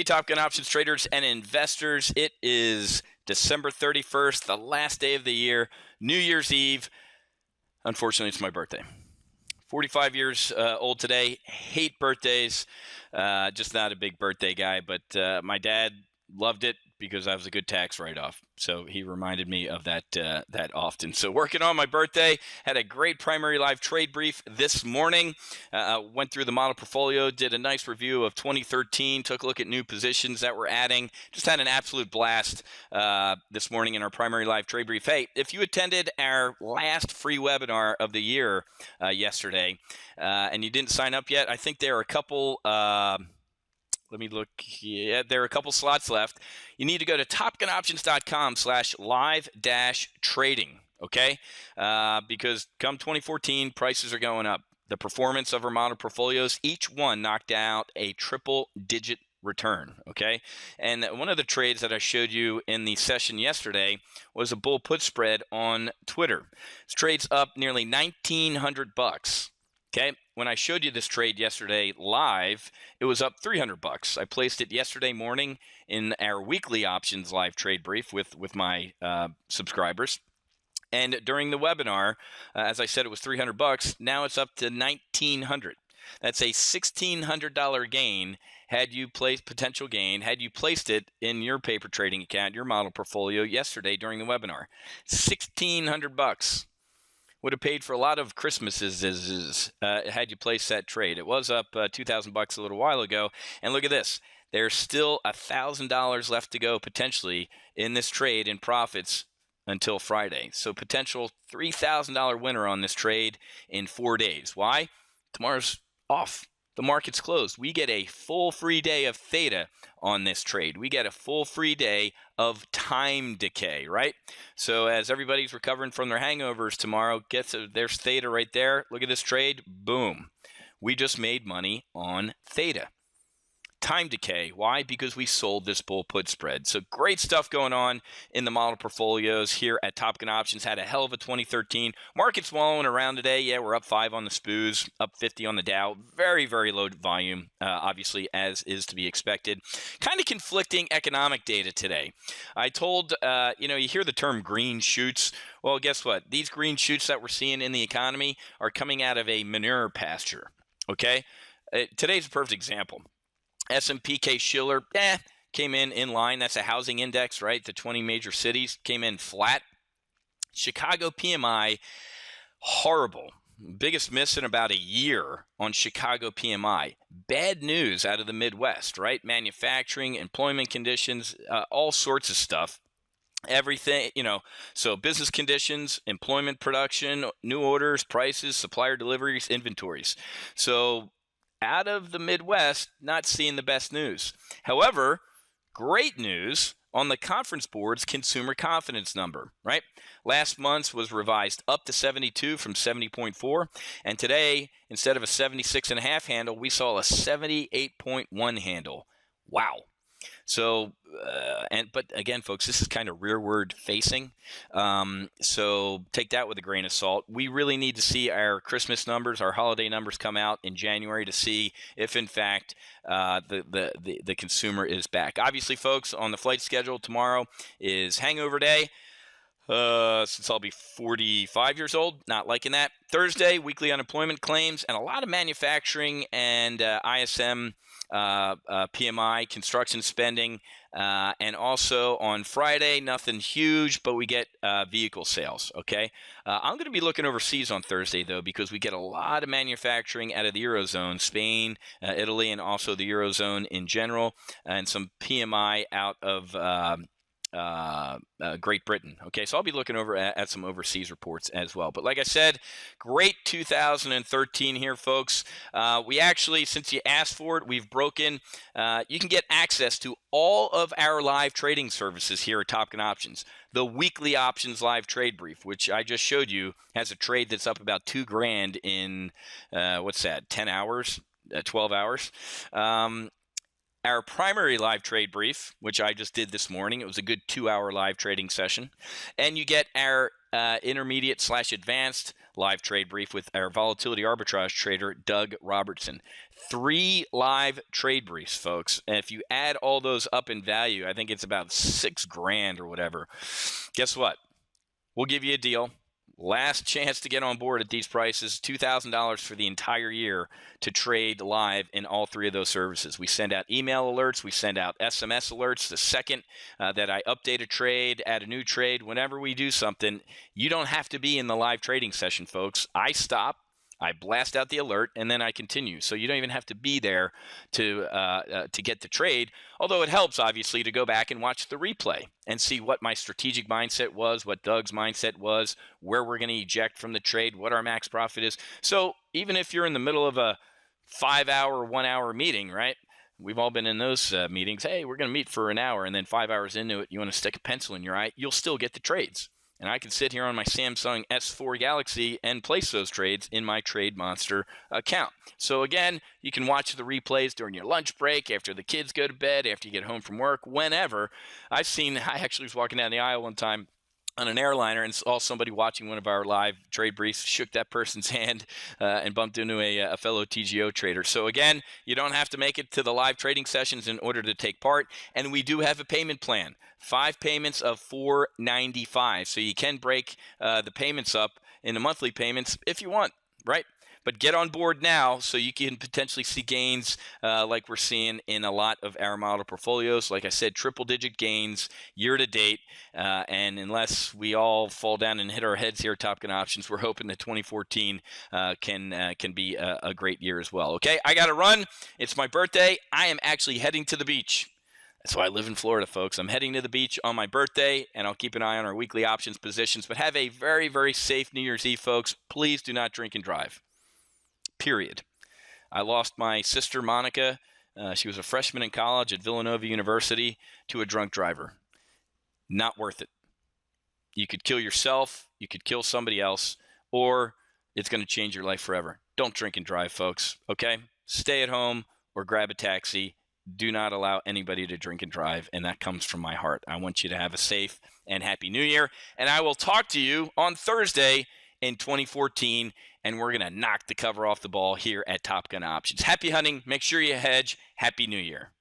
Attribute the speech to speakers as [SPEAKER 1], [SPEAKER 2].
[SPEAKER 1] Hey, Top Gun Options traders and investors. It is December 31st, the last day of the year, New Year's Eve. Unfortunately, it's my birthday. 45 years old today. Hate birthdays. Just not a big birthday guy, but my dad loved it because I was a good tax write-off. So he reminded me of that often. So working on my birthday, had a great primary live trade brief this morning. Went through the model portfolio, did a nice review of 2013, took a look at new positions that we're adding. Just had an absolute blast this morning in our primary live trade brief. Hey, if you attended our last free webinar of the year yesterday and you didn't sign up yet, I think there are a couple let me look. Yeah, there are a couple slots left. You need to go to topgunoptions.com/live-trading, okay? Because come 2014, prices are going up. The performance of our model portfolios, each one knocked out a triple-digit return, okay? And one of the trades that I showed you in the session yesterday was a bull put spread on Twitter. This trade's up nearly $1,900. Okay, when I showed you this trade yesterday live, it was up $300. I placed it yesterday morning in our weekly options live trade brief with my subscribers. And during the webinar, as I said, it was $300. Now it's up to $1,900. That's a $1,600 gain had you placed potential gain had you placed it in your paper trading account, your model portfolio yesterday during the webinar. $1,600. Would have paid for a lot of Christmases had you placed that trade. It was up $2,000 a little while ago. And look at this. There's still $1,000 left to go potentially in this trade in profits until Friday. So potential $3,000 winner on this trade in 4 days. Why? Tomorrow's off. The market's closed. We get a full free day of theta on this trade. We get a full free day of time decay, right? So as everybody's recovering from their hangovers tomorrow, there's theta right there. Look at this trade. Boom. We just made money on theta. Time decay. Why? Because we sold this bull put spread. So great stuff going on in the model portfolios here at Top Gun Options. Had a hell of a 2013. Market's wallowing around today. Yeah, we're up 5 on the SPOOs, up 50 on the Dow. Very, very low volume, obviously, as is to be expected. Kind of conflicting economic data today. I told, you hear the term green shoots. Well, guess what? These green shoots that we're seeing in the economy are coming out of a manure pasture, okay? Today's a perfect example. S&P Schiller came in line. That's a housing index, right? The 20 major cities came in flat. Chicago PMI, horrible. Biggest miss in about a year on Chicago PMI. Bad news out of the Midwest, right? Manufacturing, employment conditions, all sorts of stuff. Everything, so business conditions, employment production, new orders, prices, supplier deliveries, inventories. So out of the Midwest, not seeing the best news. However, great news on the conference board's consumer confidence number, right? Last month's was revised up to 72 from 70.4. And today, instead of a 76.5 handle, we saw a 78.1 handle. Wow. So, but again, folks, this is kind of rearward facing. So take that with a grain of salt. We really need to see our Christmas numbers, our holiday numbers come out in January to see if, in fact, the consumer is back. Obviously, folks, on the flight schedule tomorrow is hangover day. Since I'll be 45 years old, not liking that. Thursday, weekly unemployment claims, and a lot of manufacturing and ISM PMI, construction spending, and also on Friday, nothing huge, but we get vehicle sales, okay? I'm going to be looking overseas on Thursday, though, because we get a lot of manufacturing out of the Eurozone, Spain, Italy, and also the Eurozone in general, and some PMI out of Great Britain. Okay, so I'll be looking over at some overseas reports as well. But like I said, great 2013 here, folks. We actually, since you asked for it, we've broken. You can get access to all of our live trading services here at Top Gun Options. The weekly options live trade brief, which I just showed you, has a trade that's up about $2,000 in 10 hours, 12 hours. Our primary live trade brief, which I just did this morning. It was a good 2-hour live trading session. And you get our intermediate/advanced live trade brief with our volatility arbitrage trader, Doug Robertson. 3 live trade briefs, folks. And if you add all those up in value, I think it's about $6,000 or whatever. Guess what? We'll give you a deal. Last chance to get on board at these prices, $2,000 for the entire year to trade live in all 3 of those services. We send out email alerts. We send out SMS alerts. The second that I update a trade, add a new trade, whenever we do something, you don't have to be in the live trading session, folks. I stop. I blast out the alert, and then I continue. So you don't even have to be there to get the trade, although it helps, obviously, to go back and watch the replay and see what my strategic mindset was, what Doug's mindset was, where we're going to eject from the trade, what our max profit is. So even if you're in the middle of a 5-hour, 1-hour meeting, right? We've all been in those meetings. Hey, we're going to meet for an hour, and then 5 hours into it, you want to stick a pencil in your eye. You'll still get the trades. And I can sit here on my Samsung S4 Galaxy and place those trades in my Trade Monster account. So again, you can watch the replays during your lunch break, after the kids go to bed, after you get home from work, whenever. I actually was walking down the aisle one time on an airliner and saw somebody watching one of our live trade briefs, shook that person's hand and bumped into a fellow TGO trader. So again, you don't have to make it to the live trading sessions in order to take part. And we do have a payment plan, 5 payments of $495. So you can break the payments up into monthly payments if you want, right? But get on board now so you can potentially see gains like we're seeing in a lot of our model portfolios. Like I said, triple-digit gains year to date. And unless we all fall down and hit our heads here at Top Gun Options, we're hoping that 2014 can be a great year as well. Okay, I got to run. It's my birthday. I am actually heading to the beach. That's why I live in Florida, folks. I'm heading to the beach on my birthday, and I'll keep an eye on our weekly options positions. But have a very, very safe New Year's Eve, folks. Please do not drink and drive. Period. I lost my sister, Monica. She was a freshman in college at Villanova University to a drunk driver. Not worth it. You could kill yourself, you could kill somebody else, or it's going to change your life forever. Don't drink and drive, folks, okay? Stay at home or grab a taxi. Do not allow anybody to drink and drive, and that comes from my heart. I want you to have a safe and happy New Year, and I will talk to you on Thursday in 2014, and we're going to knock the cover off the ball here at Top Gun Options. Happy hunting. Make sure you hedge. Happy New Year.